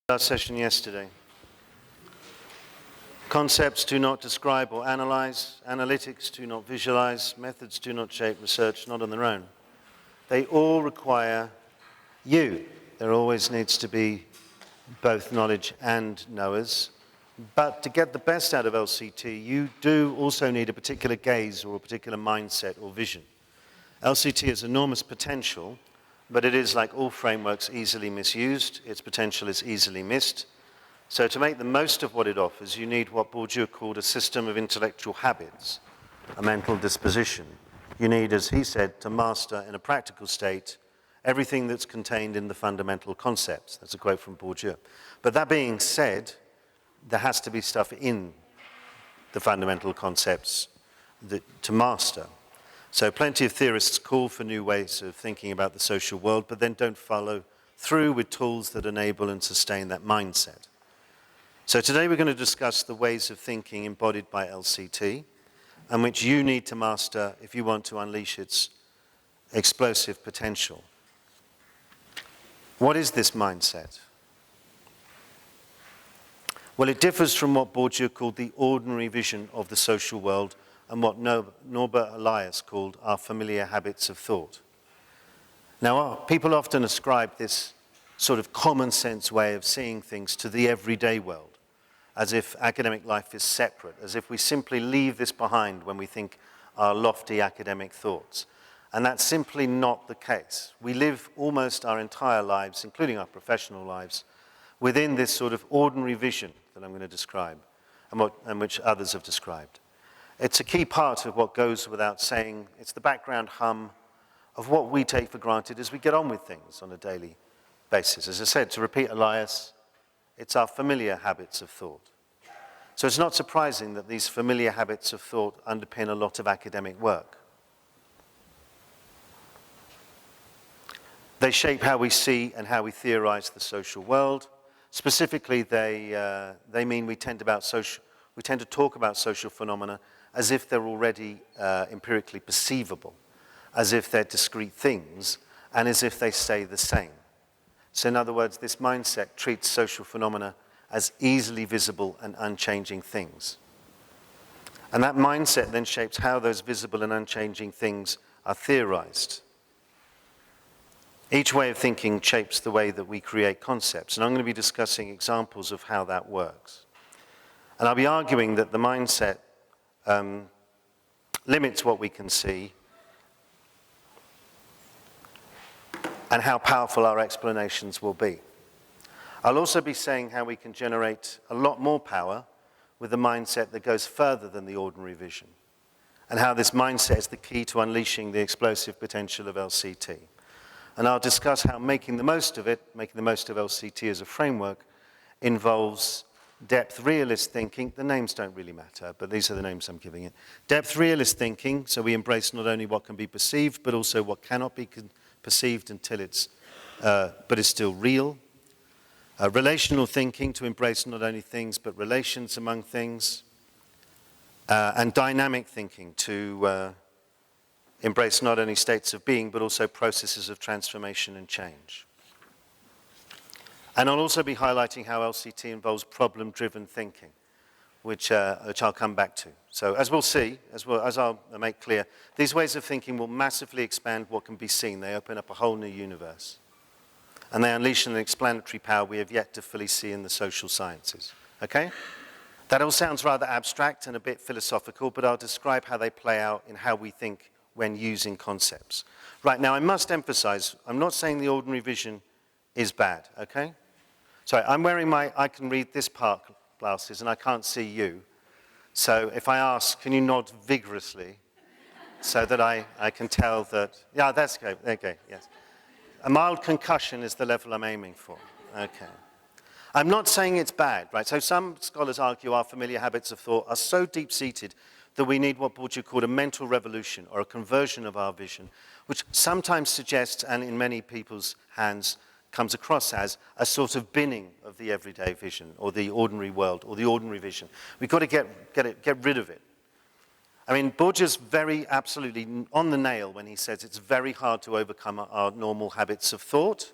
Our session yesterday. Concepts do not describe or analyze, analytics do not visualize, methods do not shape research, not on their own. They all require you. There always needs to be both knowledge and knowers. But to get the best out of LCT, you do also need a particular gaze or a particular mindset or vision. LCT has enormous potential, but it is, like all frameworks, easily misused. Its potential is easily missed. So to make the most of what it offers, you need what Bourdieu called a system of intellectual habits, a mental disposition. You need, as he said, to master in a practical state everything that's contained in the fundamental concepts. That's a quote from Bourdieu. But that being said, there has to be stuff in the fundamental concepts to master. So plenty of theorists call for new ways of thinking about the social world, but then don't follow through with tools that enable and sustain that mindset. So today we're going to discuss the ways of thinking embodied by LCT, and which you need to master if you want to unleash its explosive potential. What is this mindset? Well, it differs from what Bourdieu called the ordinary vision of the social world and what Norbert Elias called our familiar habits of thought. Now, people often ascribe this sort of common sense way of seeing things to the everyday world, as if academic life is separate, as if we simply leave this behind when we think our lofty academic thoughts. And that's simply not the case. We live almost our entire lives, including our professional lives, within this sort of ordinary vision that I'm going to describe, and which others have described. It's a key part of what goes without saying. It's the background hum of what we take for granted as we get on with things on a daily basis. As I said, to repeat Elias, it's our familiar habits of thought. So it's not surprising that these familiar habits of thought underpin a lot of academic work. They shape how we see and how we theorize the social world. Specifically, they mean we tend to talk about social phenomena as if they're already empirically perceivable, as if they're discrete things, and as if they stay the same. So in other words, this mindset treats social phenomena as easily visible and unchanging things. And that mindset then shapes how those visible and unchanging things are theorized. Each way of thinking shapes the way that we create concepts, and I'm going to be discussing examples of how that works. And I'll be arguing that the mindset limits what we can see and how powerful our explanations will be. I'll also be saying how we can generate a lot more power with a mindset that goes further than the ordinary vision, and how this mindset is the key to unleashing the explosive potential of LCT. And I'll discuss how making the most of LCT as a framework, involves depth realist thinking. The names don't really matter, but these are the names I'm giving it. Depth realist thinking, so we embrace not only what can be perceived, but also what cannot be perceived until but is still real. Relational thinking, to embrace not only things, but relations among things. And dynamic thinking, to embrace not only states of being, but also processes of transformation and change. And I'll also be highlighting how LCT involves problem-driven thinking, which I'll come back to. So as we'll see, as I'll make clear, these ways of thinking will massively expand what can be seen. They open up a whole new universe. And they unleash an explanatory power we have yet to fully see in the social sciences. Okay? That all sounds rather abstract and a bit philosophical, but I'll describe how they play out in how we think when using concepts. Right, now I must emphasize, I'm not saying the ordinary vision is bad, okay? Sorry, I'm wearing I can read this part glasses and I can't see you. So if I ask, can you nod vigorously so that I can tell that, yeah, that's okay, okay, yes. A mild concussion is the level I'm aiming for, okay. I'm not saying it's bad, right? So some scholars argue our familiar habits of thought are so deep-seated that we need what Bourdieu called a mental revolution, or a conversion of our vision, which sometimes suggests, and in many people's hands comes across as, a sort of binning of the everyday vision, or the ordinary world, or the ordinary vision. We've got to get rid of it. I mean, Bourdieu's very absolutely on the nail when he says it's very hard to overcome our normal habits of thought.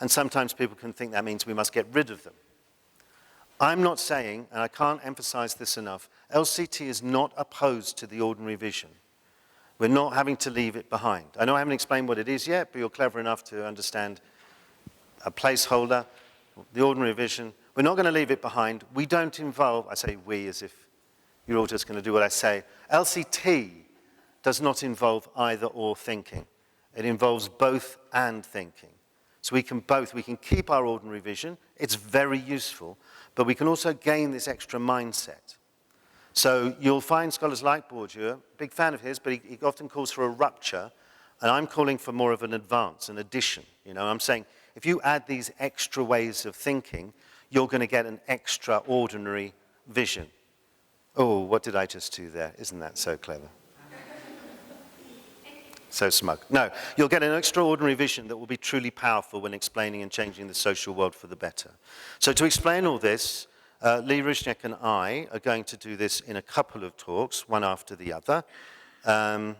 and sometimes people can think that means we must get rid of them. I'm not saying, and I can't emphasize this enough, LCT is not opposed to the ordinary vision. We're not having to leave it behind. I know I haven't explained what it is yet, but you're clever enough to understand a placeholder, the ordinary vision. We're not going to leave it behind. We don't involve, I say we as if you're all just going to do what I say. LCT does not involve either or thinking. It involves both and thinking. So we can keep our ordinary vision. It's very useful, but we can also gain this extra mindset. So you'll find scholars like Bourdieu, big fan of his, but he often calls for a rupture, and I'm calling for more of an advance, an addition. You know, I'm saying if you add these extra ways of thinking, you're going to get an extraordinary vision. Oh, what did I just do there? Isn't that so clever? So smug. No, you'll get an extraordinary vision that will be truly powerful when explaining and changing the social world for the better. So to explain all this, Lee Rusniak and I are going to do this in a couple of talks, one after the other. I'm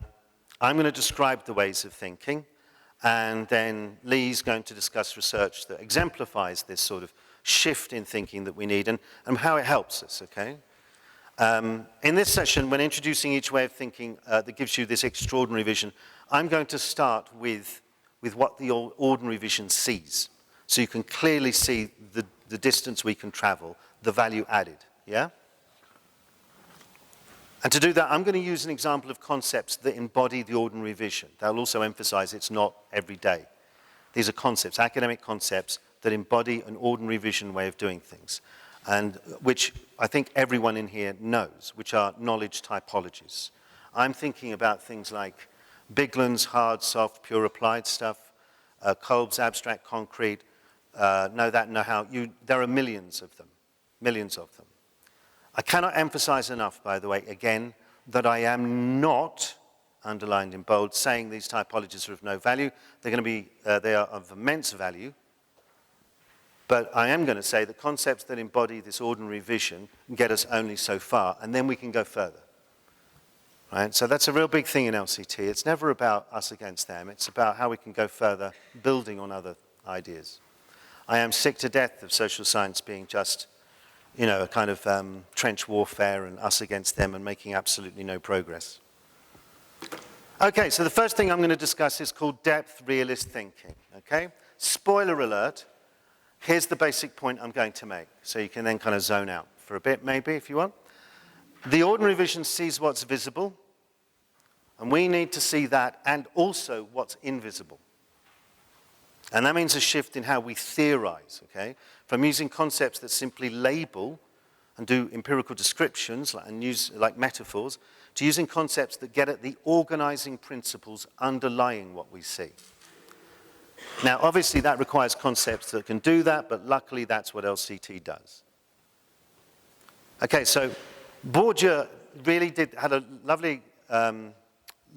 going to describe the ways of thinking, and then Lee's going to discuss research that exemplifies this sort of shift in thinking that we need and how it helps us, okay? In this session, when introducing each way of thinking that gives you this extraordinary vision, I'm going to start with what the ordinary vision sees. So you can clearly see the distance we can travel, the value added, yeah? And to do that, I'm going to use an example of concepts that embody the ordinary vision. That'll also emphasize it's not every day. These are concepts, academic concepts, that embody an ordinary vision way of doing things, and which I think everyone in here knows, which are knowledge typologies. I'm thinking about things like Bigland's hard, soft, pure applied stuff, Kolb's abstract concrete, know that, know how. There are millions of them. Millions of them. I cannot emphasize enough, by the way, again, that I am not, underlined in bold, saying these typologies are of no value. They're going to be, they are of immense value. But I am going to say that concepts that embody this ordinary vision get us only so far, and then we can go further. Right? So that's a real big thing in LCT. It's never about us against them. It's about how we can go further, building on other ideas. I am sick to death of social science being just, you know, a kind of trench warfare and us against them and making absolutely no progress. Okay, so the first thing I'm going to discuss is called depth realist thinking, okay? Spoiler alert, here's the basic point I'm going to make, so you can then kind of zone out for a bit maybe if you want. The ordinary vision sees what's visible, and we need to see that and also what's invisible. And that means a shift in how we theorize, okay? From using concepts that simply label and do empirical descriptions and use like metaphors, to using concepts that get at the organizing principles underlying what we see. Now, obviously, that requires concepts that can do that, but luckily, that's what LCT does. Okay, so Bourdieu really had a lovely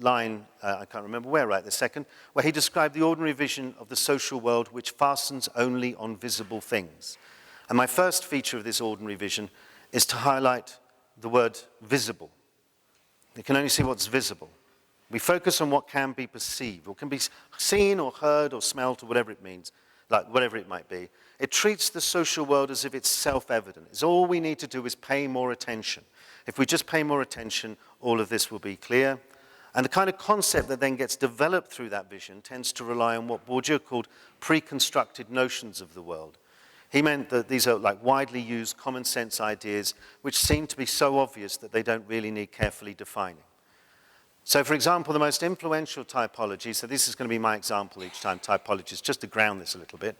line, I can't remember where right this second, where he described the ordinary vision of the social world which fastens only on visible things. And my first feature of this ordinary vision is to highlight the word visible. You can only see what's visible. We focus on what can be perceived, or can be seen, or heard, or smelt, or whatever it means, like whatever it might be. It treats the social world as if it's self-evident. It's all we need to do is pay more attention. If we just pay more attention, all of this will be clear. And the kind of concept that then gets developed through that vision tends to rely on what Bourdieu called pre-constructed notions of the world. He meant that these are like widely used common sense ideas which seem to be so obvious that they don't really need carefully defining. So for example, the most influential typology, so this is going to be my example each time, typologies, just to ground this a little bit.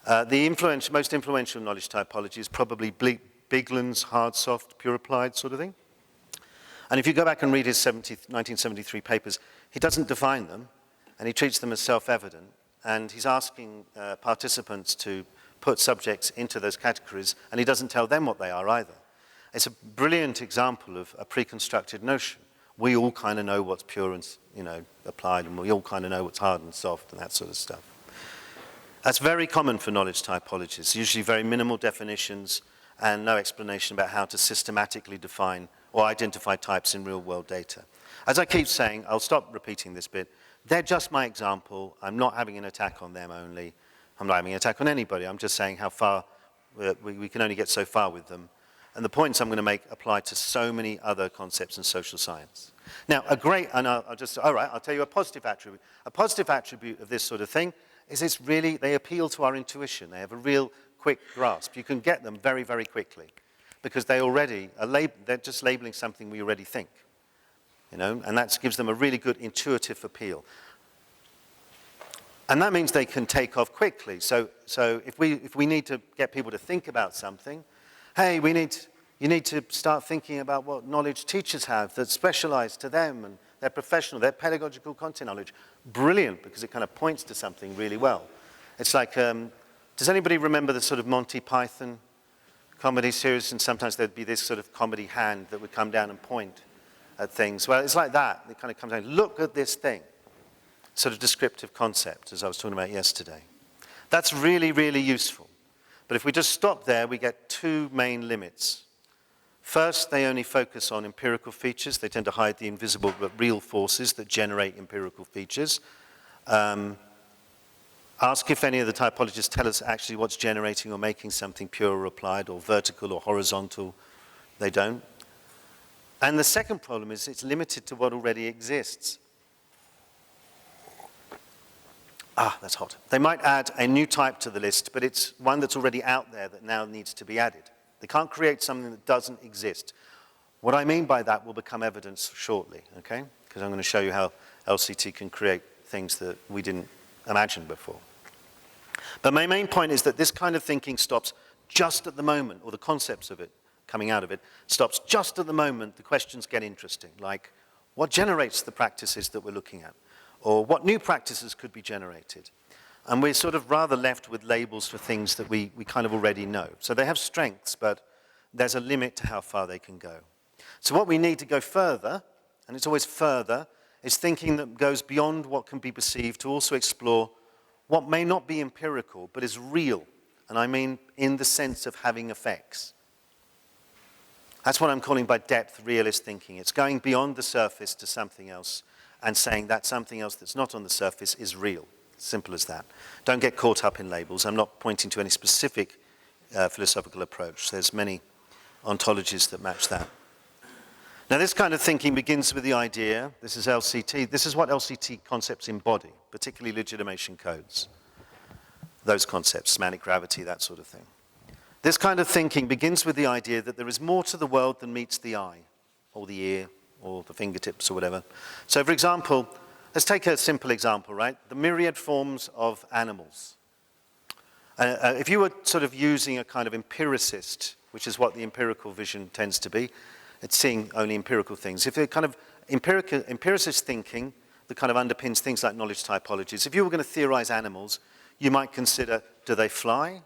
The most influential knowledge typology is probably Bigland's hard, soft, pure applied sort of thing. And if you go back and read his 1973 papers, he doesn't define them, and he treats them as self-evident, and he's asking participants to put subjects into those categories, and he doesn't tell them what they are either. It's a brilliant example of a pre-constructed notion. We all kind of know what's pure and, you know, applied, and we all kind of know what's hard and soft and that sort of stuff. That's very common for knowledge typologies, usually very minimal definitions and no explanation about how to systematically define or identify types in real-world data. As I keep saying, I'll stop repeating this bit, they're just my example. I'm not having an attack on them only. I'm not having an attack on anybody. I'm just saying how far we can only get so far with them. And the points I'm going to make apply to so many other concepts in social science. Now, I'll tell you a positive attribute. A positive attribute of this sort of thing is they appeal to our intuition. They have a real quick grasp. You can get them very, very quickly because they're just labeling something we already think, and that gives them a really good intuitive appeal. And that means they can take off quickly. So if we need to get people to think about something, hey, you need to start thinking about what knowledge teachers have that's specialized to them and their professional, their pedagogical content knowledge. Brilliant, because it kind of points to something really well. It's like, does anybody remember the sort of Monty Python comedy series? And sometimes there'd be this sort of comedy hand that would come down and point at things. Well, it's like that. It kind of comes down, look at this thing. Sort of descriptive concept, as I was talking about yesterday. That's really, really useful. But if we just stop there, we get two main limits. First, they only focus on empirical features. They tend to hide the invisible but real forces that generate empirical features. Ask if any of the typologists tell us actually what's generating or making something pure or applied or vertical or horizontal. They don't. And the second problem is it's limited to what already exists. That's hot. They might add a new type to the list, but it's one that's already out there that now needs to be added. They can't create something that doesn't exist. What I mean by that will become evidence shortly, okay? Because I'm going to show you how LCT can create things that we didn't imagine before. But my main point is that this kind of thinking stops just at the moment, or the concepts of it coming out of it, stops just at the moment the questions get interesting, like what generates the practices that we're looking at? Or what new practices could be generated? And we're sort of rather left with labels for things that we kind of already know. So they have strengths, but there's a limit to how far they can go. So what we need to go further, and it's always further, is thinking that goes beyond what can be perceived to also explore what may not be empirical, but is real. And I mean in the sense of having effects. That's what I'm calling by depth realist thinking. It's going beyond the surface to something else and saying that something else that's not on the surface is real. Simple as that. Don't get caught up in labels. I'm not pointing to any specific philosophical approach. There's many ontologies that match that. Now, this kind of thinking begins with the idea, this is LCT, this is what LCT concepts embody, particularly legitimation codes. Those concepts, semantic gravity, that sort of thing. This kind of thinking begins with the idea that there is more to the world than meets the eye, or the ear, or the fingertips, or whatever. So, for example, let's take a simple example, right? The myriad forms of animals. If you were sort of using a kind of empiricist, which is what the empirical vision tends to be, it's seeing only empirical things. If they're kind of empiricist thinking that kind of underpins things like knowledge typologies, if you were going to theorize animals, you might consider, do they fly?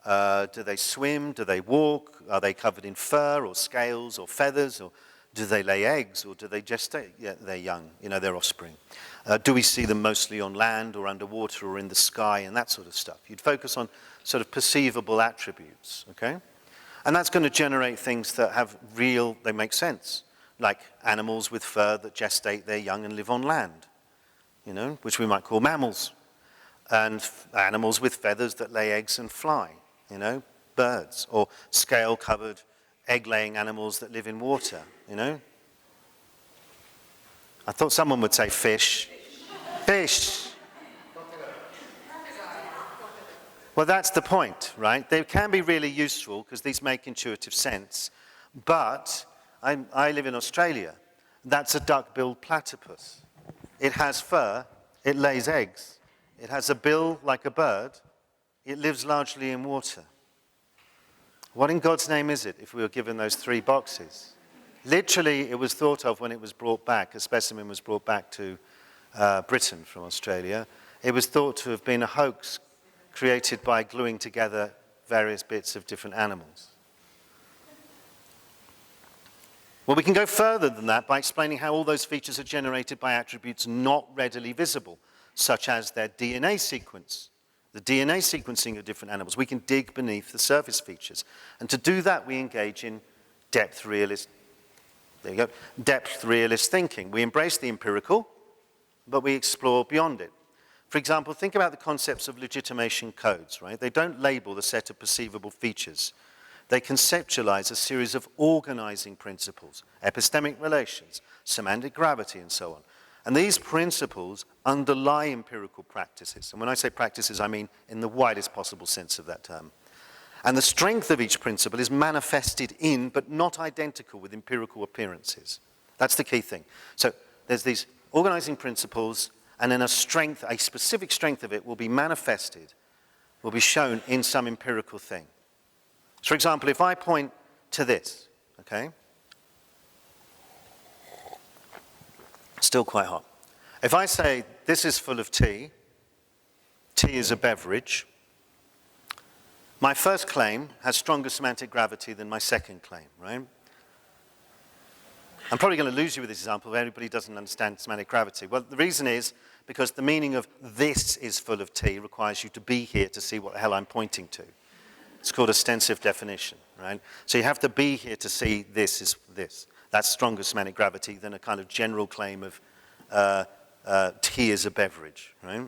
Do they swim? Do they walk? Are they covered in fur or scales or feathers? Or do they lay eggs, or do they gestate their young, their offspring? Do we see them mostly on land or underwater or in the sky and that sort of stuff? You'd focus on sort of perceivable attributes, okay? And that's going to generate things that have they make sense, like animals with fur that gestate their young and live on land, which we might call mammals, and animals with feathers that lay eggs and fly, birds, or scale-covered egg-laying animals that live in water, I thought someone would say fish. Fish. Well, that's the point, right? They can be really useful because these make intuitive sense. But I live in Australia. That's a duck-billed platypus. It has fur. It lays eggs. It has a bill like a bird. It lives largely in water. What in God's name is it if we were given those three boxes? Literally, it was thought of when it was brought back, a specimen was brought back to Britain from Australia. It was thought to have been a hoax created by gluing together various bits of different animals. Well, we can go further than that by explaining how all those features are generated by attributes not readily visible, such as their DNA sequence, the DNA sequencing of different animals. We can dig beneath the surface features. And to do that, we engage in depth realist thinking. We embrace the empirical, but we explore beyond it. For example, think about the concepts of legitimation codes, right? They don't label the set of perceivable features. They conceptualize a series of organizing principles, epistemic relations, semantic gravity, and so on. And these principles underlie empirical practices. And when I say practices, I mean in the widest possible sense of that term. And the strength of each principle is manifested in, but not identical with, empirical appearances. That's the key thing. So there's these organizing principles, and then a specific strength of it will be manifested, will be shown in some empirical thing. So for example, if I point to this, okay? Still quite hot. If I say this is full of tea, tea is a beverage, my first claim has stronger semantic gravity than my second claim, right? I'm probably going to lose you with this example if anybody doesn't understand semantic gravity. Well, the reason is because the meaning of this is full of tea requires you to be here to see what the hell I'm pointing to. It's called ostensive definition, right? So you have to be here to see this is this. That's stronger semantic gravity than a kind of general claim of tea is a beverage, right?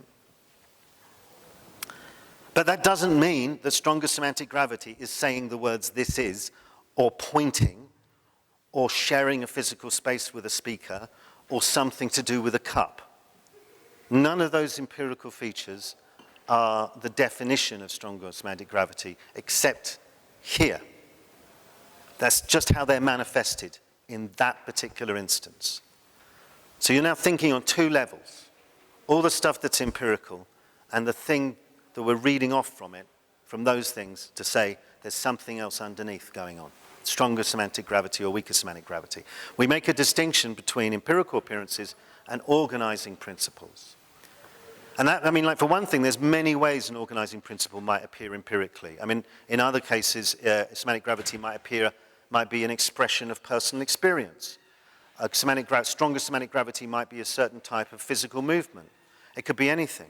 But that doesn't mean that stronger semantic gravity is saying the words this is, or pointing, or sharing a physical space with a speaker, or something to do with a cup. None of those empirical features are the definition of stronger semantic gravity, except here. That's just how they're manifested in that particular instance. So you're now thinking on two levels. All the stuff that's empirical, and the thing that we're reading off from it, from those things, to say there's something else underneath going on. Stronger semantic gravity or weaker semantic gravity. We make a distinction between empirical appearances and organizing principles. And that, I mean, like for one thing, there's many ways an organizing principle might appear empirically. I mean, in other cases, semantic gravity might be an expression of personal experience. Stronger semantic gravity might be a certain type of physical movement. It could be anything.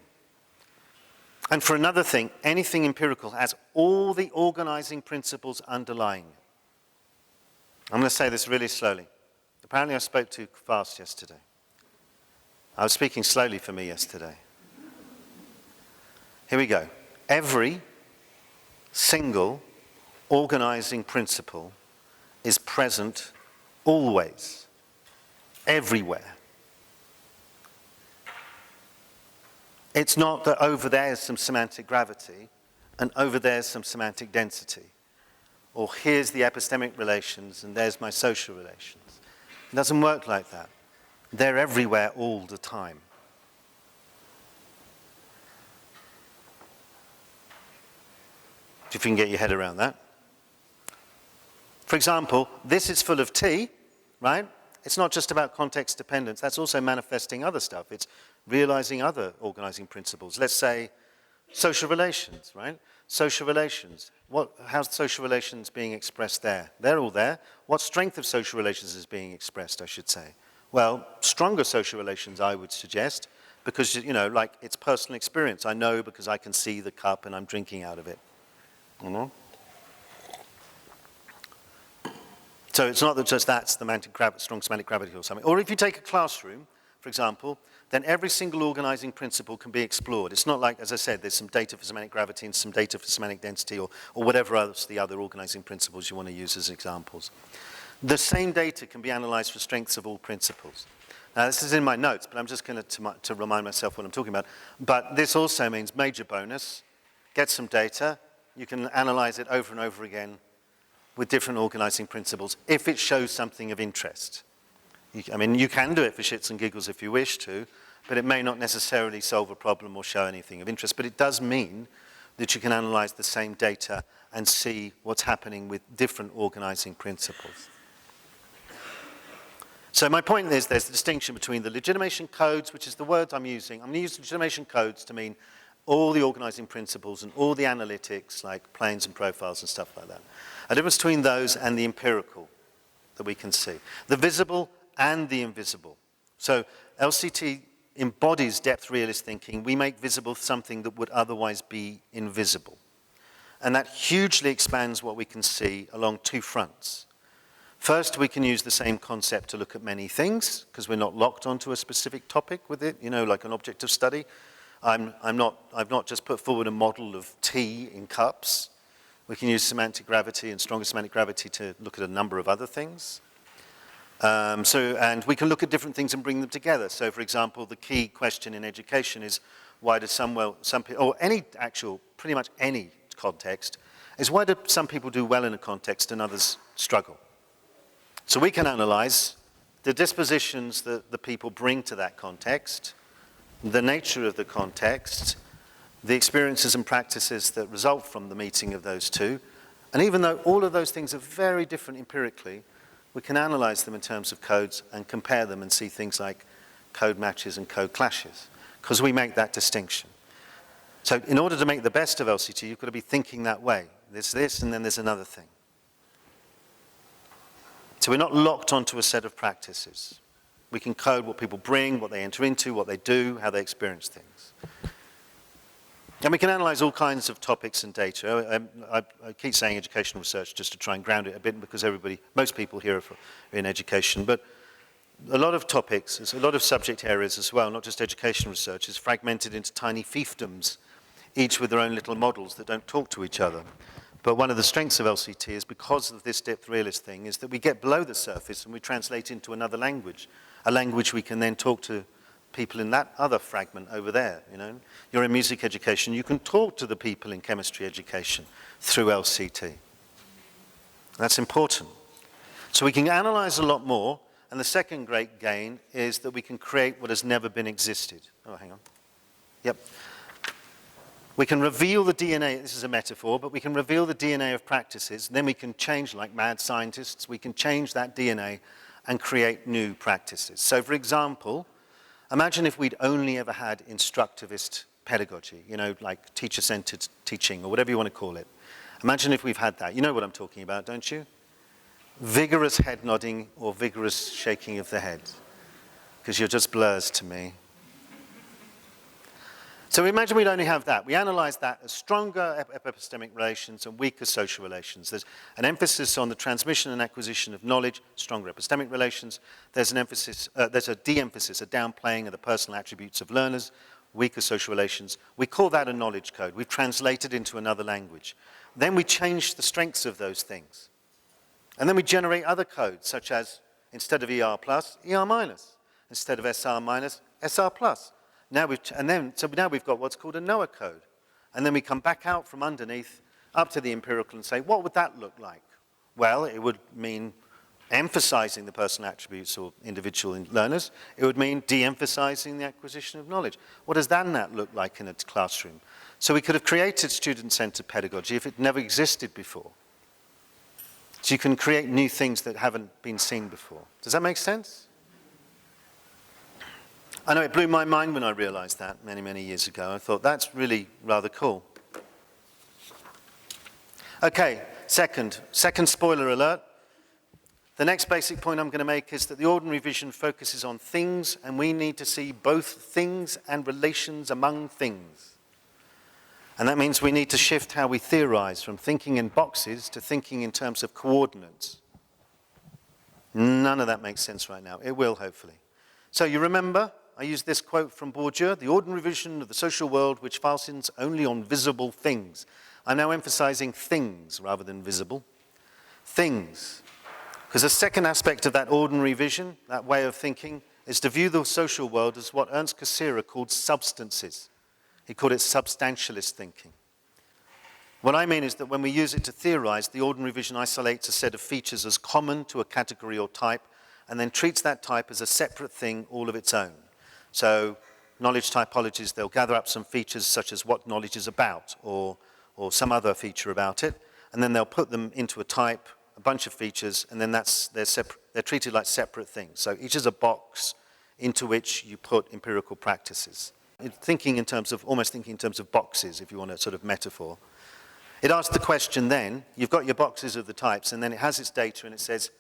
And for another thing, anything empirical has all the organizing principles underlying it. I'm going to say this really slowly. Apparently I spoke too fast yesterday. I was speaking slowly for me yesterday. Here we go. Every single organizing principle is present always, everywhere. It's not that over there is some semantic gravity and over there is some semantic density. Or here's the epistemic relations and there's my social relations. It doesn't work like that. They're everywhere all the time. If you can get your head around that. For example, this is full of tea, right? It's not just about context dependence. That's also manifesting other stuff. It's realizing other organizing principles. Let's say social relations, right? Social relations. How's social relations being expressed there? They're all there. What strength of social relations is being expressed, I should say? Well, stronger social relations, I would suggest, because, you know, like it's personal experience. I know because I can see the cup and I'm drinking out of it. You know? So it's not that just that's the strong semantic gravity or something. Or if you take a classroom, for example, then every single organizing principle can be explored. It's not like, as I said, there's some data for semantic gravity and some data for semantic density or whatever else the other organizing principles you want to use as examples. The same data can be analyzed for strengths of all principles. Now, this is in my notes, but I'm just going to remind myself what I'm talking about. But this also means major bonus, get some data, you can analyze it over and over again with different organizing principles if it shows something of interest. I mean, you can do it for shits and giggles if you wish to, but it may not necessarily solve a problem or show anything of interest. But it does mean that you can analyze the same data and see what's happening with different organizing principles. So my point is there's the distinction between the legitimation codes, which is the word I'm using. I'm going to use legitimation codes to mean all the organizing principles and all the analytics like planes and profiles and stuff like that. A difference between those and the empirical that we can see. The visible and the invisible. So LCT embodies depth realist thinking. We make visible something that would otherwise be invisible. And that hugely expands what we can see along two fronts. First, we can use the same concept to look at many things, because we're not locked onto a specific topic with it, you know, like an object of study. I've not just put forward a model of tea in cups. We can use semantic gravity and stronger semantic gravity to look at a number of other things. And we can look at different things and bring them together. So, for example, the key question in education is why do pretty much any context, is why do some people do well in a context and others struggle? So we can analyze the dispositions that the people bring to that context, the nature of the context, the experiences and practices that result from the meeting of those two. And even though all of those things are very different empirically, we can analyze them in terms of codes and compare them and see things like code matches and code clashes, because we make that distinction. So in order to make the best of LCT, you've got to be thinking that way. There's this, and then there's another thing. So we're not locked onto a set of practices. We can code what people bring, what they enter into, what they do, how they experience things. And we can analyze all kinds of topics and data. I keep saying educational research just to try and ground it a bit because most people here are in education. But a lot of topics, there's a lot of subject areas as well, not just educational research, is fragmented into tiny fiefdoms, each with their own little models that don't talk to each other. But one of the strengths of LCT is because of this depth realist thing is that we get below the surface and we translate into another language, a language we can then talk to people in that other fragment over there, you know. You're in music education, you can talk to the people in chemistry education through LCT. That's important. So we can analyze a lot more, and the second great gain is that we can create what has never been existed. Oh, hang on. Yep. We can reveal the DNA, this is a metaphor, but we can reveal the DNA of practices, then we can change, like mad scientists, we can change that DNA and create new practices. So for example, imagine if we'd only ever had instructivist pedagogy, you know, like teacher-centered teaching or whatever you want to call it. Imagine if we've had that. You know what I'm talking about, don't you? Vigorous head nodding or vigorous shaking of the head, because you're just blurs to me. So imagine we'd only have that. We analyze that as stronger epistemic relations and weaker social relations. There's an emphasis on the transmission and acquisition of knowledge, stronger epistemic relations. There's an emphasis, there's a de-emphasis, a downplaying of the personal attributes of learners, weaker social relations. We call that a knowledge code. We've translated into another language. Then we change the strengths of those things. And then we generate other codes, such as instead of ER plus, ER minus. Instead of SR minus, SR plus. So now we've got what's called a NOAA code. And then we come back out from underneath up to the empirical and say, what would that look like? Well, it would mean emphasizing the personal attributes or individual learners. It would mean de-emphasizing the acquisition of knowledge. What does that look like in a classroom? So we could have created student-centered pedagogy if it never existed before. So you can create new things that haven't been seen before. Does that make sense? I know it blew my mind when I realized that many, many years ago. I thought, that's really rather cool. Okay, second spoiler alert. The next basic point I'm going to make is that the ordinary vision focuses on things, and we need to see both things and relations among things. And that means we need to shift how we theorize from thinking in boxes to thinking in terms of coordinates. None of that makes sense right now. It will, hopefully. So you remember, I used this quote from Bourdieu, the ordinary vision of the social world which fastens only on visible things. I'm now emphasizing things rather than visible. Things. Because the second aspect of that ordinary vision, that way of thinking, is to view the social world as what Ernst Cassirer called substances. He called it substantialist thinking. What I mean is that when we use it to theorize, the ordinary vision isolates a set of features as common to a category or type, and then treats that type as a separate thing all of its own. So knowledge typologies, they'll gather up some features such as what knowledge is about, or some other feature about it, and then they'll put them into a type, a bunch of features, and then they're treated like separate things. So each is a box into which you put empirical practices. Almost thinking in terms of boxes, if you want a sort of metaphor. It asks the question then, you've got your boxes of the types, and then it has its data, and it says,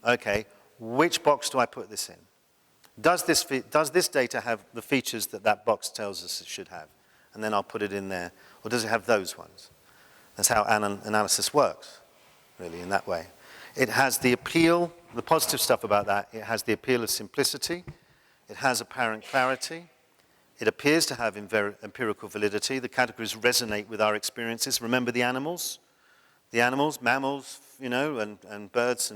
okay, which box do I put this in? Does this data have the features that that box tells us it should have? And then I'll put it in there. Or does it have those ones? That's how analysis works, really, in that way. It has the appeal, the positive stuff about that, it has the appeal of simplicity, it has apparent clarity, It appears to have empirical validity. The categories resonate with our experiences. Remember the animals? The animals, mammals, and birds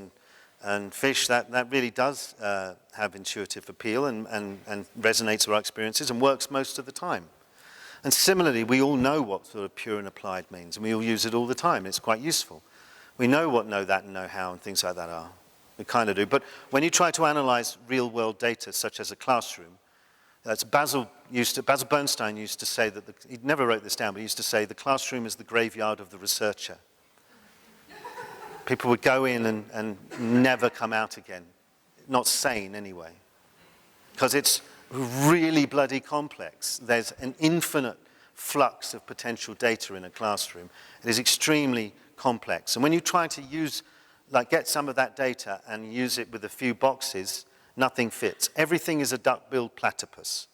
and fish, that really does have intuitive appeal and resonates with our experiences and works most of the time. And similarly, we all know what sort of pure and applied means, and we all use it all the time. It's quite useful. We know what know that and know how and things like that are. We kind of do. But when you try to analyze real-world data, such as a classroom, Basil Bernstein used to say that, he never wrote this down, but he used to say the classroom is the graveyard of the researcher. People would go in and never come out again. Not sane, anyway. Because it's really bloody complex. There's an infinite flux of potential data in a classroom. It is extremely complex. And when you try to get some of that data and use it with a few boxes, nothing fits. Everything is a duck-billed platypus.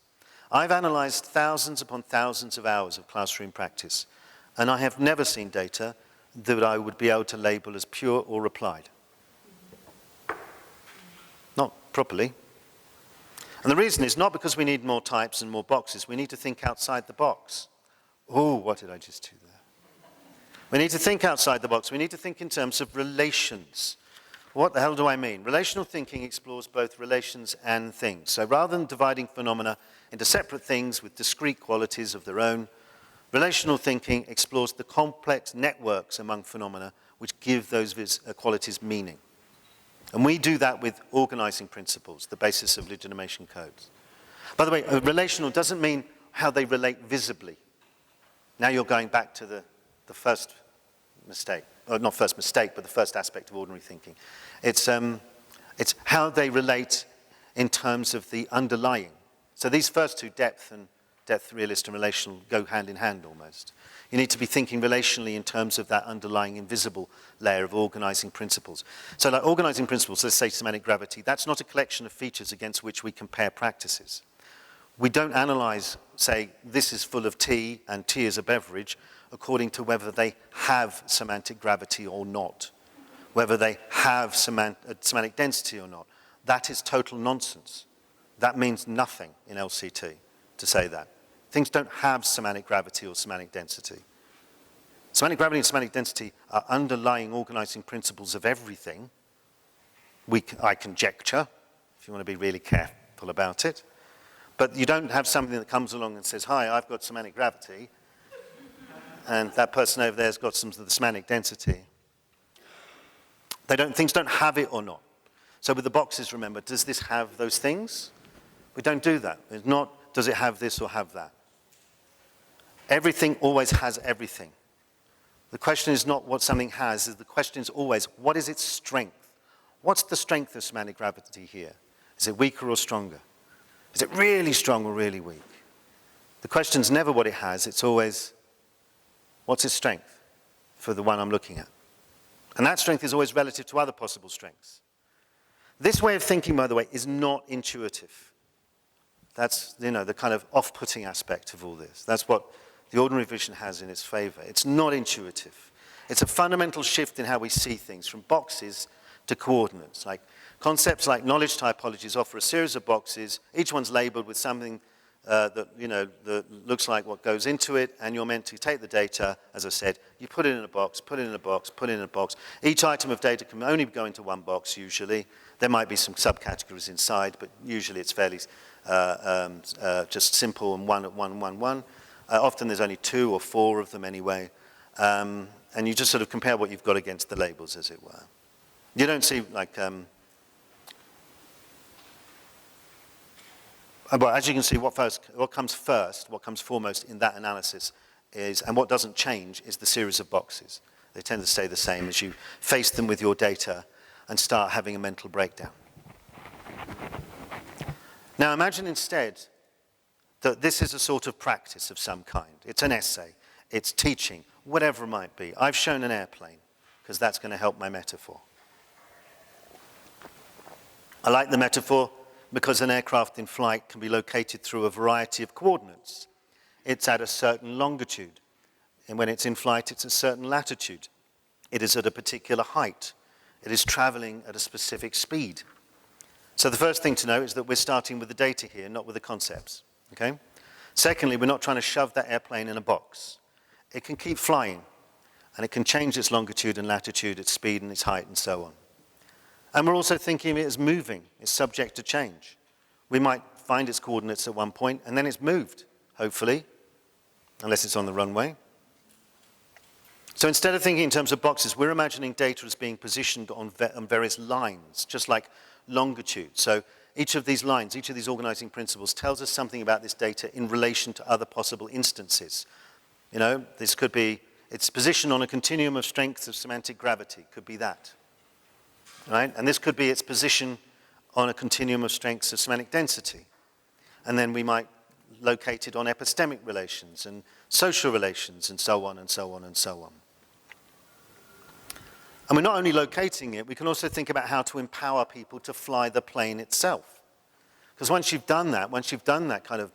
I've analyzed thousands upon thousands of hours of classroom practice, and I have never seen data that I would be able to label as pure or applied. Not properly. And the reason is not because we need more types and more boxes. We need to think outside the box. Oh, what did I just do there? We need to think outside the box. We need to think in terms of relations. What the hell do I mean? Relational thinking explores both relations and things. So rather than dividing phenomena into separate things with discrete qualities of their own, relational thinking explores the complex networks among phenomena which give those qualities meaning. And we do that with organizing principles, the basis of legitimation codes. By the way, relational doesn't mean how they relate visibly. Now you're going back to the first mistake. Or not first mistake, but the first aspect of ordinary thinking. It's how they relate in terms of the underlying. So these first two, depth, realist, and relational, go hand in hand almost. You need to be thinking relationally in terms of that underlying invisible layer of organizing principles. So like organizing principles, let's say semantic gravity, that's not a collection of features against which we compare practices. We don't analyze, say, this is full of tea and tea is a beverage, according to whether they have semantic gravity or not, whether they have semantic density or not. That is total nonsense. That means nothing in LCT to say that. Things don't have semantic gravity or semantic density. Semantic gravity and semantic density are underlying organizing principles of everything. I conjecture, if you want to be really careful about it. But you don't have something that comes along and says, hi, I've got semantic gravity, and that person over there has got some of the semantic density. Things don't have it or not. So with the boxes, remember, does this have those things? We don't do that. It's not, does it have this or have that? Everything always has everything. The question is not what something has, the question is always, what is its strength? What's the strength of semantic gravity here? Is it weaker or stronger? Is it really strong or really weak? The question's never what it has, it's always, what's its strength for the one I'm looking at? And that strength is always relative to other possible strengths. This way of thinking, by the way, is not intuitive. That's, the kind of off-putting aspect of all this. That's what the ordinary vision has in its favor. It's not intuitive. It's a fundamental shift in how we see things, from boxes to coordinates. Like concepts like knowledge typologies offer a series of boxes, each one's labeled with something that looks like what goes into it, and you're meant to take the data, as I said, you put it in a box, put it in a box, put it in a box. Each item of data can only go into one box usually. There might be some subcategories inside, but usually it's fairly just simple and one. Often there's only 2 or 4 of them anyway. And you just sort of compare what you've got against the labels, as it were. You don't see like, well, as you can see, what comes first, what comes foremost in that analysis is, and what doesn't change, is the series of boxes. They tend to stay the same as you face them with your data and start having a mental breakdown. Now imagine instead that this is a sort of practice of some kind. It's an essay, it's teaching, whatever it might be. I've shown an airplane, because that's going to help my metaphor. I like the metaphor because an aircraft in flight can be located through a variety of coordinates. It's at a certain longitude, and when it's in flight, it's a certain latitude. It is at a particular height. It is traveling at a specific speed. So the first thing to know is that we're starting with the data here, not with the concepts, okay? Secondly, we're not trying to shove that airplane in a box. It can keep flying, and it can change its longitude and latitude, its speed and its height, and so on. And we're also thinking of it as moving. It's subject to change. We might find its coordinates at one point, and then it's moved, hopefully, unless it's on the runway. So instead of thinking in terms of boxes, we're imagining data as being positioned on various lines, just like longitude. So each of these lines, each of these organizing principles tells us something about this data in relation to other possible instances. You know, this could be its position on a continuum of strengths of semantic gravity, could be that, right? And this could be its position on a continuum of strengths of semantic density. And then we might locate it on epistemic relations and social relations and so on and so on and so on. And we're not only locating it, we can also think about how to empower people to fly the plane itself. Because once you've done that kind of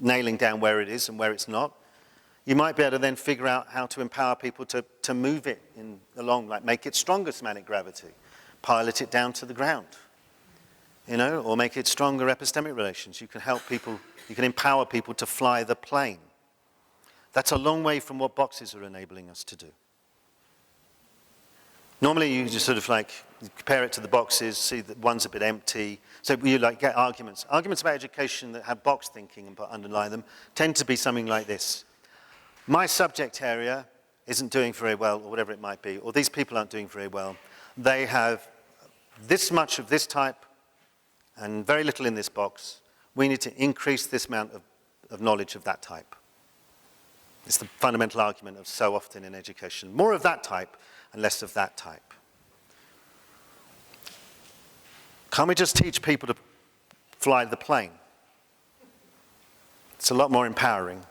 nailing down where it is and where it's not, you might be able to then figure out how to empower people to move it along, like make it stronger semantic gravity, pilot it down to the ground, you know, or make it stronger epistemic relations. You can help people, you can empower people to fly the plane. That's a long way from what boxes are enabling us to do. Normally you just sort of like compare it to the boxes, see that one's a bit empty. So you like get arguments. Arguments about education that have box thinking and underlie them tend to be something like this. My subject area isn't doing very well, or whatever it might be, or these people aren't doing very well. They have this much of this type and very little in this box. We need to increase this amount of knowledge of that type. It's the fundamental argument of so often in education. More of that type and less of that type. Can't we just teach people to fly the plane? It's a lot more empowering.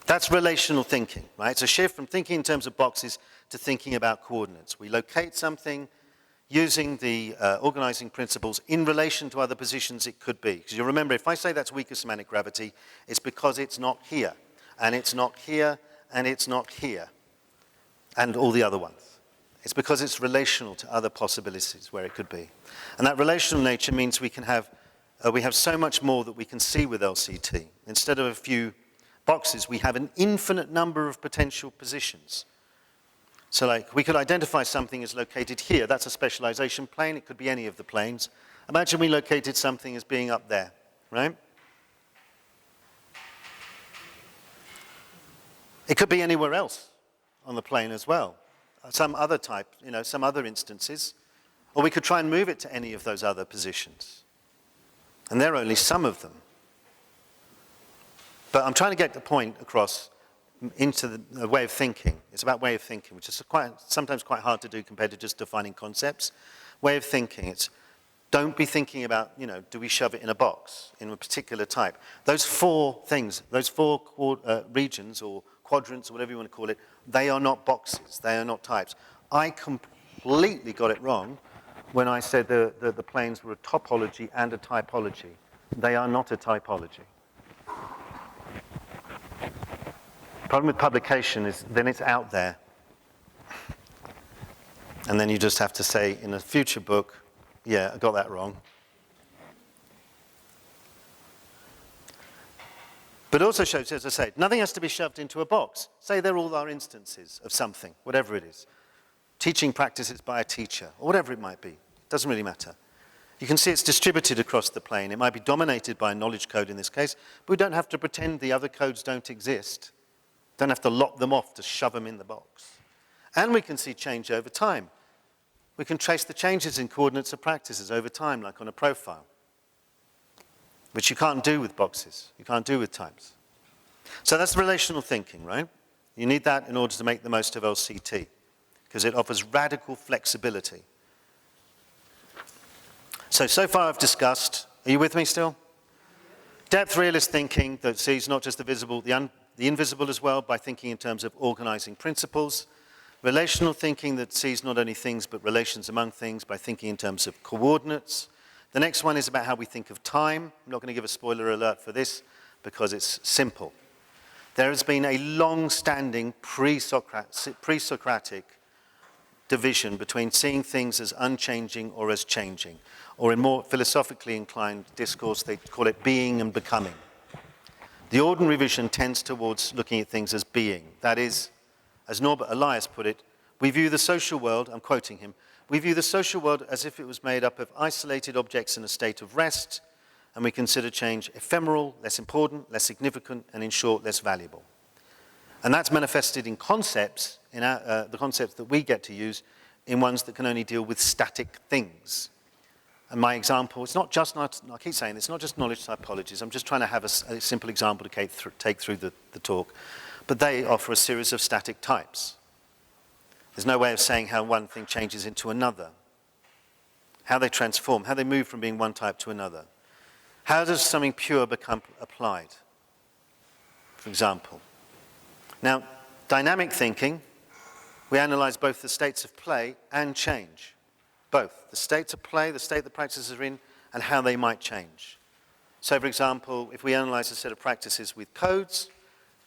That's relational thinking, right? It's a shift from thinking in terms of boxes to thinking about coordinates. We locate something using the organizing principles in relation to other positions it could be. Because you remember, if I say that's weaker semantic gravity, it's because it's not here, and it's not here, and it's not here, and all the other ones. It's because it's relational to other possibilities where it could be. And that relational nature means we have so much more that we can see with LCT. Instead of a few boxes, we have an infinite number of potential positions. So like, we could identify something as located here. That's a specialization plane. It could be any of the planes. Imagine we located something as being up there, right? It could be anywhere else on the plane as well. Some other type, you know, some other instances. Or we could try and move it to any of those other positions. And there are only some of them. But I'm trying to get the point across into the way of thinking. It's about way of thinking, which is sometimes quite hard to do compared to just defining concepts. Way of thinking, it's don't be thinking about, you know, do we shove it in a box, in a particular type. Those four things, those four regions or quadrants or whatever you want to call it, they are not boxes, they are not types. I completely got it wrong when I said the planes were a topology and a typology. They are not a typology. The problem with publication is then it's out there. And then you just have to say in a future book, yeah, I got that wrong. But it also shows, as I say, nothing has to be shoved into a box. Say they're all our instances of something, whatever it is. Teaching practices by a teacher, or whatever it might be. It doesn't really matter. You can see it's distributed across the plane. It might be dominated by a knowledge code in this case, but we don't have to pretend the other codes don't exist. Don't have to lock them off to shove them in the box. And we can see change over time. We can trace the changes in coordinates of practices over time, like on a profile, which you can't do with boxes. You can't do with types. So that's relational thinking, right? You need that in order to make the most of LCT, because it offers radical flexibility. So far I've discussed, are you with me still? Depth realist thinking that sees not just the visible, the invisible as well, by thinking in terms of organizing principles. Relational thinking that sees not only things but relations among things by thinking in terms of coordinates. The next one is about how we think of time. I'm not going to give a spoiler alert for this because it's simple. There has been a long-standing pre-Socratic division between seeing things as unchanging or as changing, or in more philosophically inclined discourse, they call it being and becoming. The ordinary vision tends towards looking at things as being. That is, as Norbert Elias put it, we view the social world, I'm quoting him, we view the social world as if it was made up of isolated objects in a state of rest, and we consider change ephemeral, less important, less significant, and in short, less valuable. And that's manifested in concepts, in the concepts that we get to use, in ones that can only deal with static things. And my example, it's not just, I keep saying, it's not just knowledge typologies. I'm just trying to have a simple example to take through the talk. But they offer a series of static types. There's no way of saying how one thing changes into another, how they transform, how they move from being one type to another. How does something pure become applied, for example? Now, dynamic thinking, we analyze both the states of play and change. Both. The states of play, the state the practices are in, and how they might change. So, for example, if we analyze a set of practices with codes,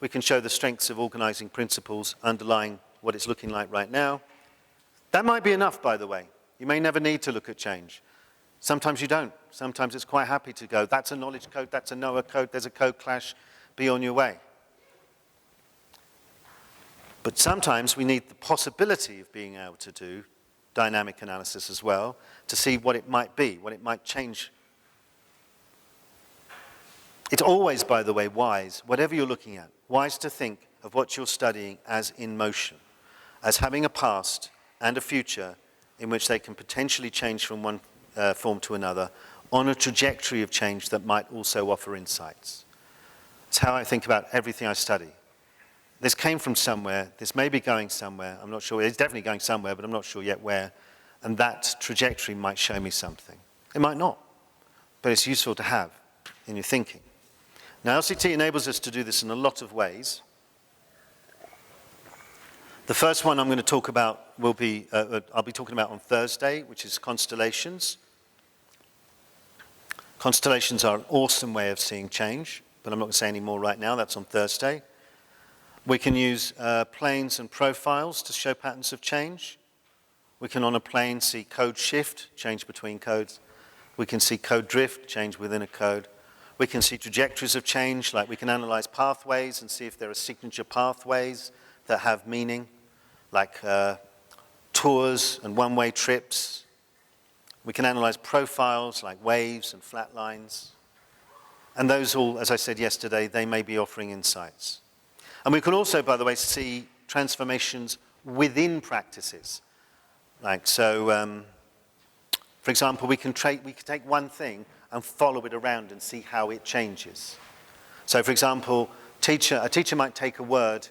we can show the strengths of organizing principles underlying what it's looking like right now. That might be enough, by the way. You may never need to look at change. Sometimes you don't. Sometimes it's quite happy to go, that's a knowledge code, that's a Noah code, there's a code clash, be on your way. But sometimes we need the possibility of being able to do dynamic analysis as well, to see what it might be, what it might change. It's always, by the way, wise, whatever you're looking at, wise to think of what you're studying as in motion, as having a past and a future in which they can potentially change from one form to another on a trajectory of change that might also offer insights. It's how I think about everything I study. This came from somewhere, this may be going somewhere, I'm not sure, it's definitely going somewhere, but I'm not sure yet where, and that trajectory might show me something. It might not, but it's useful to have in your thinking. Now, LCT enables us to do this in a lot of ways. The first one I'm going to talk about will be, I'll be talking about on Thursday, which is constellations. Constellations are an awesome way of seeing change, but I'm not going to say any more right now, that's on Thursday. We can use planes and profiles to show patterns of change. We can, on a plane, see code shift, change between codes. We can see code drift, change within a code. We can see trajectories of change, like we can analyze pathways and see if there are signature pathways that have meaning, like tours and one-way trips. We can analyze profiles, like waves and flat lines. And those all, as I said yesterday, they may be offering insights. And we can also, by the way, see transformations within practices. Like, so, for example, we can take one thing and follow it around and see how it changes. So, for example, a teacher might take a word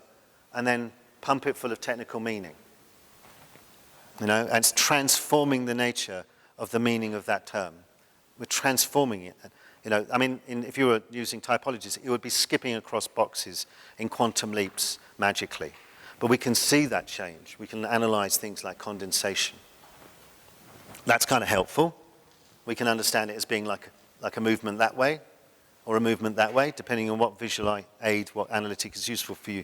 and then pump it full of technical meaning. You know, and it's transforming the nature of the meaning of that term. We're transforming it. You know, I mean, if you were using typologies, it would be skipping across boxes in quantum leaps magically. But we can see that change. We can analyze things like condensation. That's kind of helpful. We can understand it as being like a movement that way or a movement that way, depending on what visual aid, what analytic is useful for you.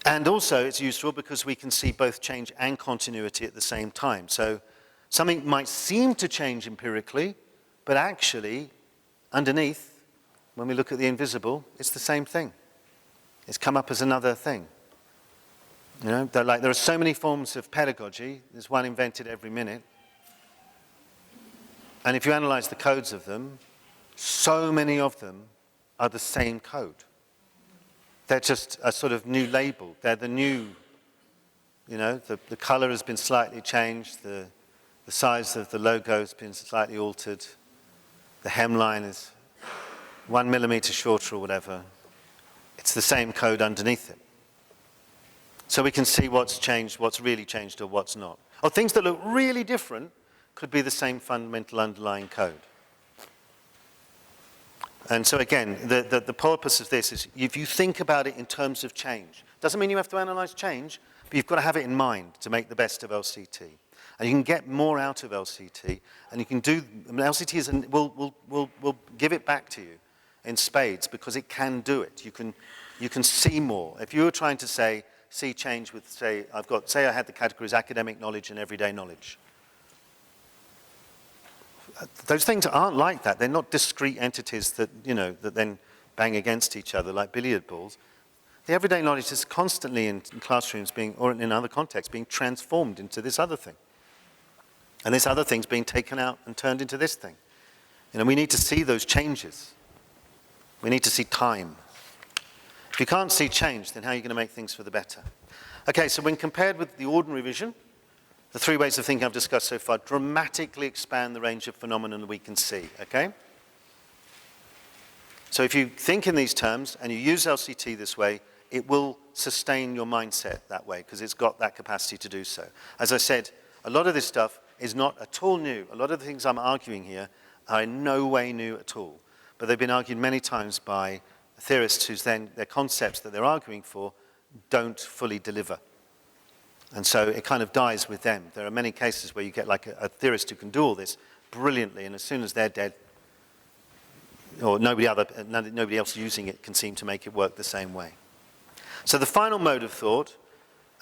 And also it's useful because we can see both change and continuity at the same time. So something might seem to change empirically, but actually, underneath, when we look at the invisible, it's the same thing. It's come up as another thing. You know, there are so many forms of pedagogy. There's one invented every minute. And if you analyze the codes of them, so many of them are the same code. They're just a sort of new label. They're the new, you know, the color has been slightly changed, the size of the logo has been slightly altered, the hemline is 1 millimeter shorter or whatever. It's the same code underneath it. So we can see what's changed, what's really changed, or what's not. Or things that look really different could be the same fundamental underlying code. And so again, the purpose of this is if you think about it in terms of change, doesn't mean you have to analyze change, but you've got to have it in mind to make the best of LCT. And you can get more out of LCT, and you can do, I mean, LCT will give it back to you in spades because it can do it. You can see more. If you were trying to say, see change with, say, say I had the categories academic knowledge and everyday knowledge. Those things aren't like that. They're not discrete entities that, that then bang against each other like billiard balls. The everyday knowledge is constantly in classrooms or in other contexts being transformed into this other thing. And this other thing's being taken out and turned into this thing. We need to see those changes. We need to see time. If you can't see change, then how are you going to make things for the better? Okay, so when compared with the ordinary vision, the three ways of thinking I've discussed so far dramatically expand the range of phenomena that we can see, okay? So if you think in these terms and you use LCT this way, it will sustain your mindset that way because it's got that capacity to do so. As I said, a lot of this stuff is not at all new. A lot of the things I'm arguing here are in no way new at all. But they've been argued many times by theorists whose then their concepts that they're arguing for don't fully deliver. And so it kind of dies with them. There are many cases where you get like a theorist who can do all this brilliantly, and as soon as they're dead, or nobody else using it can seem to make it work the same way. So the final mode of thought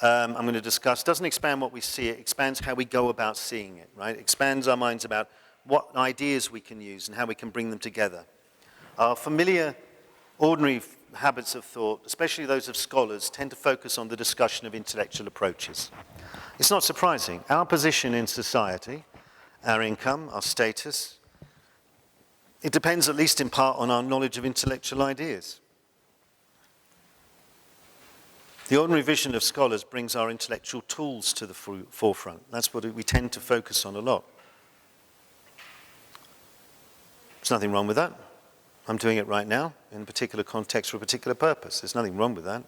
I'm going to discuss doesn't expand what we see, it expands how we go about seeing it, right? It expands our minds about what ideas we can use and how we can bring them together. Our familiar, ordinary habits of thought, especially those of scholars, tend to focus on the discussion of intellectual approaches. It's not surprising. Our position in society, our income, our status, it depends at least in part on our knowledge of intellectual ideas. The ordinary vision of scholars brings our intellectual tools to the forefront. That's what we tend to focus on a lot. There's nothing wrong with that. I'm doing it right now in a particular context for a particular purpose. There's nothing wrong with that.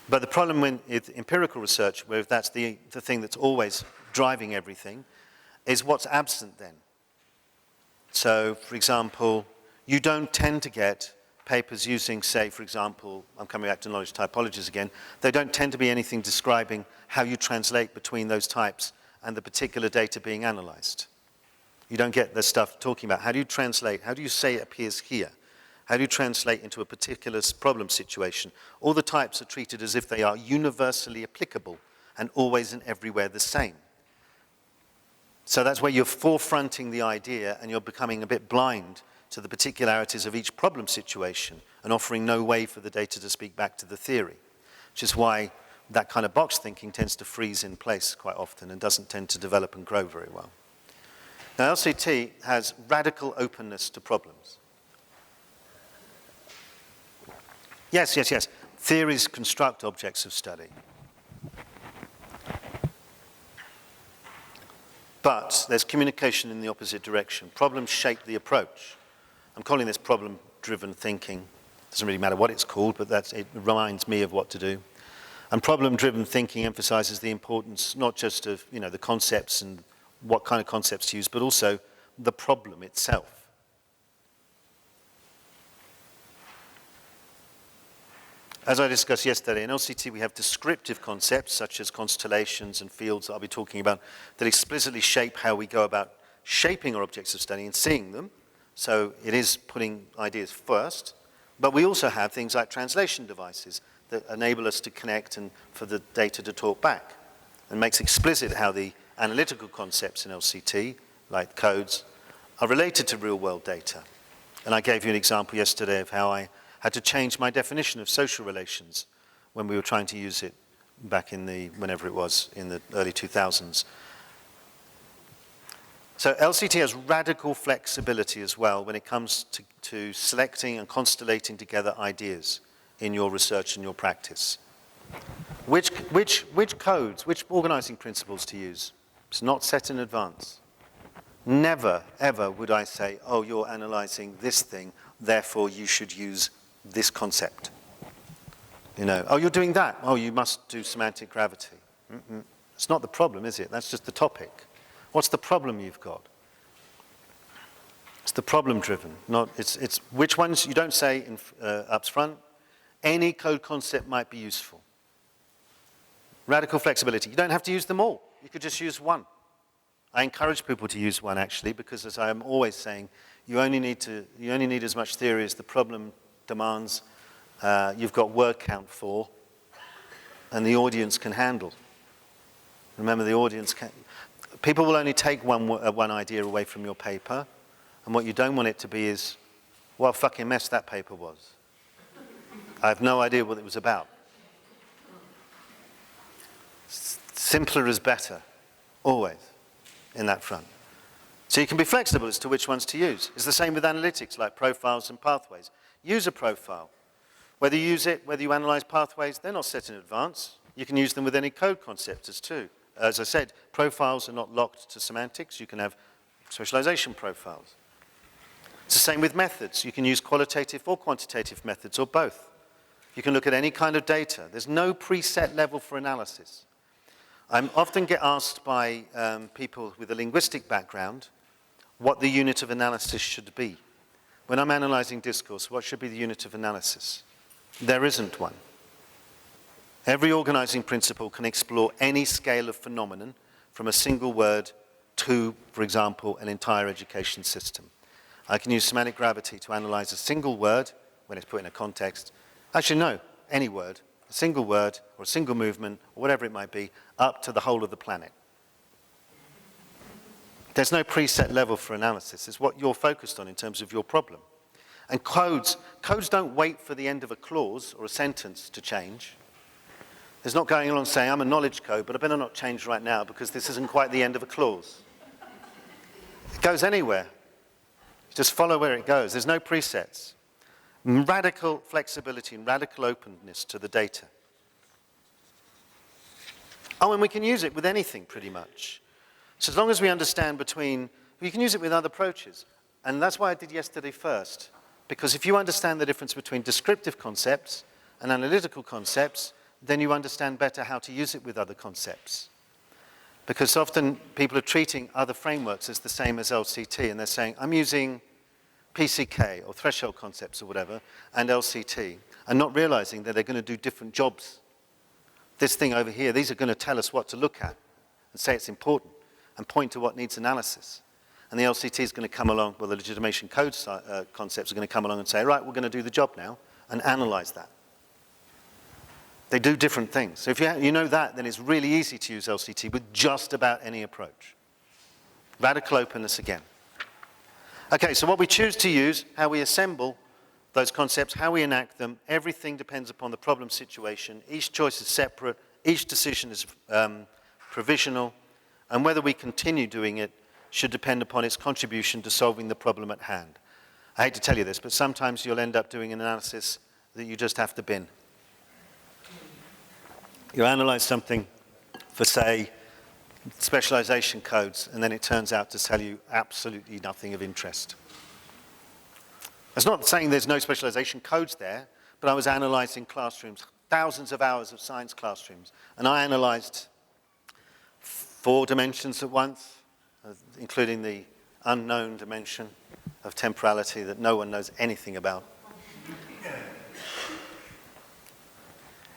But the problem with empirical research, where that's the thing that's always driving everything, is what's absent then. So, for example, you don't tend to get papers using, say, for example, I'm coming back to knowledge typologies again, they don't tend to be anything describing how you translate between those types and the particular data being analyzed. You don't get the stuff talking about how do you translate, how do you say it appears here? How do you translate into a particular problem situation? All the types are treated as if they are universally applicable and always and everywhere the same. So that's where you're forefronting the idea and you're becoming a bit blind to the particularities of each problem situation and offering no way for the data to speak back to the theory, which is why that kind of box thinking tends to freeze in place quite often and doesn't tend to develop and grow very well. Now, LCT has radical openness to problems. Yes. Theories construct objects of study. But there's communication in the opposite direction. Problems shape the approach. I'm calling this problem-driven thinking. It doesn't really matter what it's called, but it reminds me of what to do. And problem-driven thinking emphasizes the importance not just of the concepts and what kind of concepts to use, but also the problem itself. As I discussed yesterday, in LCT we have descriptive concepts such as constellations and fields that I'll be talking about that explicitly shape how we go about shaping our objects of study and seeing them. So it is putting ideas first, but we also have things like translation devices that enable us to connect and for the data to talk back, and makes explicit how the analytical concepts in LCT, like codes, are related to real-world data. And I gave you an example yesterday of how I had to change my definition of social relations when we were trying to use it back in whenever it was, in the early 2000s. So LCT has radical flexibility as well when it comes to selecting and constellating together ideas in your research and your practice. Which codes, which organizing principles to use? It's not set in advance. Never, ever would I say, oh, you're analyzing this thing, therefore you should use this concept. Oh, you're doing that. Oh, you must do semantic gravity. It's not the problem, is it? That's just the topic. What's the problem you've got? It's the problem-driven. It's which ones you don't say up front. Any code concept might be useful. Radical flexibility. You don't have to use them all. You could just use one. I encourage people to use one actually, because as I am always saying, you only need as much theory as the problem demands. You've got word count for. and the audience can handle. Remember, the audience can... People will only take one idea away from your paper, and what you don't want it to be is, what a fucking mess that paper was. I have no idea what it was about. Simpler is better, always, in that front. So you can be flexible as to which ones to use. It's the same with analytics, like profiles and pathways. Use a profile. Whether you use it, whether you analyze pathways, they're not set in advance. You can use them with any code concepts too. As I said, profiles are not locked to semantics. You can have specialization profiles. It's the same with methods. You can use qualitative or quantitative methods, or both. You can look at any kind of data. There's no preset level for analysis. I often get asked by people with a linguistic background what the unit of analysis should be. When I'm analyzing discourse, what should be the unit of analysis? There isn't one. Every organizing principle can explore any scale of phenomenon from a single word to, for example, an entire education system. I can use semantic gravity to analyze a single word when it's put in a context. Actually, no, any word, a single word or a single movement or whatever it might be, up to the whole of the planet. There's no preset level for analysis. It's what you're focused on in terms of your problem. And codes don't wait for the end of a clause or a sentence to change. There's not going along saying, I'm a knowledge code, but I better not change right now because this isn't quite the end of a clause. It goes anywhere. Just follow where it goes. There's no presets. Radical flexibility and radical openness to the data. Oh, and we can use it with anything pretty much. So as long as we understand we can use it with other approaches. And that's why I did yesterday first. Because if you understand the difference between descriptive concepts and analytical concepts, then you understand better how to use it with other concepts. Because often people are treating other frameworks as the same as LCT, and they're saying, I'm using PCK or threshold concepts or whatever, and LCT, and not realizing that they're going to do different jobs. This thing over here, these are going to tell us what to look at and say it's important and point to what needs analysis. And the LCT is going to come along, well, the legitimation code concepts are going to come along and say, right, we're going to do the job now and analyze that. They do different things. So if you know that, then it's really easy to use LCT with just about any approach. Radical openness again. Okay, so what we choose to use, how we assemble those concepts, how we enact them, everything depends upon the problem situation. Each choice is separate. Each decision is provisional. And whether we continue doing it should depend upon its contribution to solving the problem at hand. I hate to tell you this, but sometimes you'll end up doing an analysis that you just have to bin. You analyze something for, say, specialization codes, and then it turns out to tell you absolutely nothing of interest. That's not saying there's no specialization codes there, but I was analyzing classrooms, thousands of hours of science classrooms, and I analyzed 4 dimensions at once, including the unknown dimension of temporality that no one knows anything about.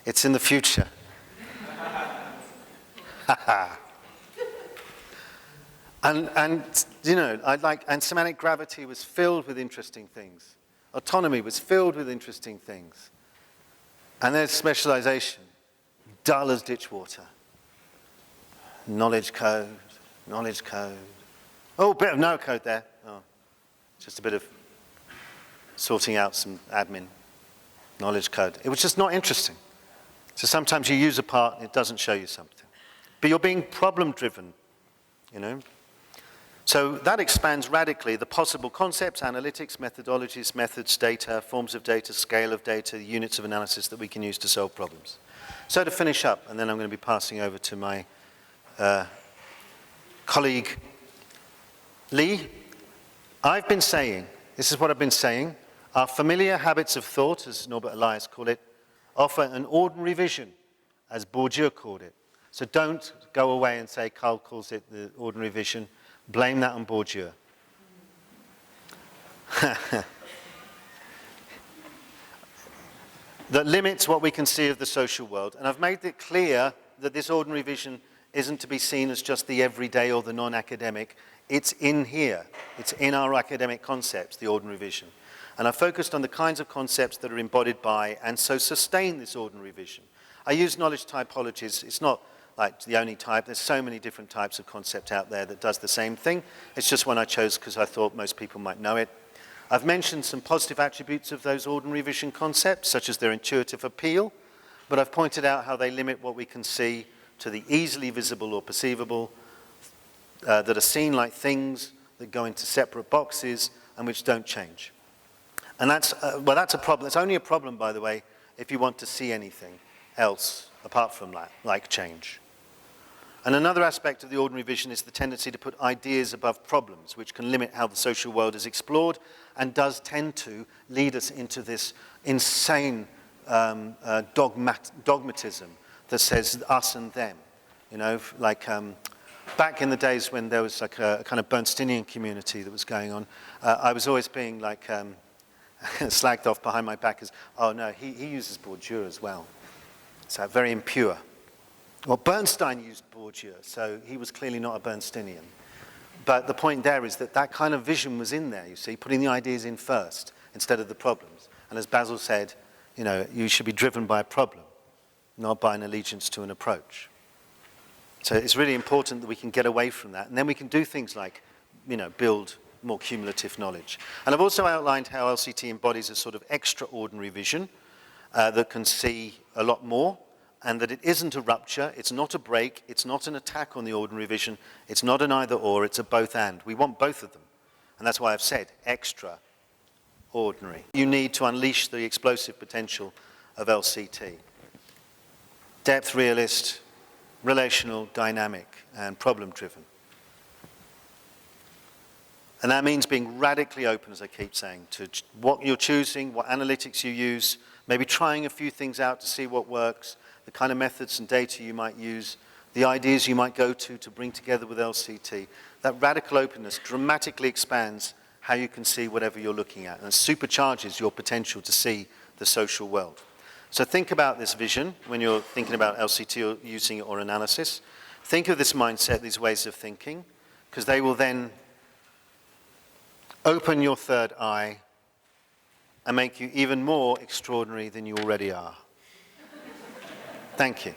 It's in the future. and you know, and semantic gravity was filled with interesting things. Autonomy was filled with interesting things. And there's specialization, dull as ditch water. Knowledge code. Oh, a bit of no code there. Oh, just a bit of sorting out some admin. Knowledge code. It was just not interesting. So sometimes you use a part and it doesn't show you something. But you're being problem-driven, you know. So that expands radically the possible concepts, analytics, methodologies, methods, data, forms of data, scale of data, units of analysis that we can use to solve problems. So to finish up, and then I'm going to be passing over to my colleague Lee, I've been saying, this is what I've been saying, our familiar habits of thought, as Norbert Elias called it, offer an ordinary vision, as Bourdieu called it. So don't go away and say Karl calls it the ordinary vision. Blame that on Bourdieu. That limits what we can see of the social world. And I've made it clear that this ordinary vision isn't to be seen as just the everyday or the non-academic. It's in here. It's in our academic concepts, the ordinary vision. And I focused on the kinds of concepts that are embodied by and so sustain this ordinary vision. I use knowledge typologies. It's not like the only type. There's so many different types of concept out there that does the same thing. It's just one I chose because I thought most people might know it. I've mentioned some positive attributes of those ordinary vision concepts, such as their intuitive appeal, but I've pointed out how they limit what we can see to the easily visible or perceivable, that are seen like things that go into separate boxes and which don't change. And that's a problem. It's only a problem, by the way, if you want to see anything else apart from that, like change. And another aspect of the ordinary vision is the tendency to put ideas above problems, which can limit how the social world is explored and does tend to lead us into this insane dogmatism that says us and them. You know, like back in the days when there was like a kind of Bernsteinian community that was going on, I was always being like slagged off behind my back as, oh no, he uses Bourdieu as well. So very impure. Well, Bernstein used Bourdieu, so he was clearly not a Bernsteinian. But the point there is that that kind of vision was in there, you see, putting the ideas in first instead of the problems. And as Basil said, you know, you should be driven by a problem, not by an allegiance to an approach. So it's really important that we can get away from that. And then we can do things like, you know, build more cumulative knowledge. And I've also outlined how LCT embodies a sort of extraordinary vision that can see a lot more, and that it isn't a rupture, it's not a break, it's not an attack on the ordinary vision, it's not an either or, it's a both and. We want both of them. And that's why I've said extraordinary. You need to unleash the explosive potential of LCT. Depth realist, relational, dynamic, and problem-driven. And that means being radically open, as I keep saying, to what you're choosing, what analytics you use, maybe trying a few things out to see what works, the kind of methods and data you might use, the ideas you might go to bring together with LCT. That radical openness dramatically expands how you can see whatever you're looking at and supercharges your potential to see the social world. So think about this vision when you're thinking about LCT or using it or analysis. Think of this mindset, these ways of thinking, because they will then open your third eye and make you even more extraordinary than you already are. Thank you.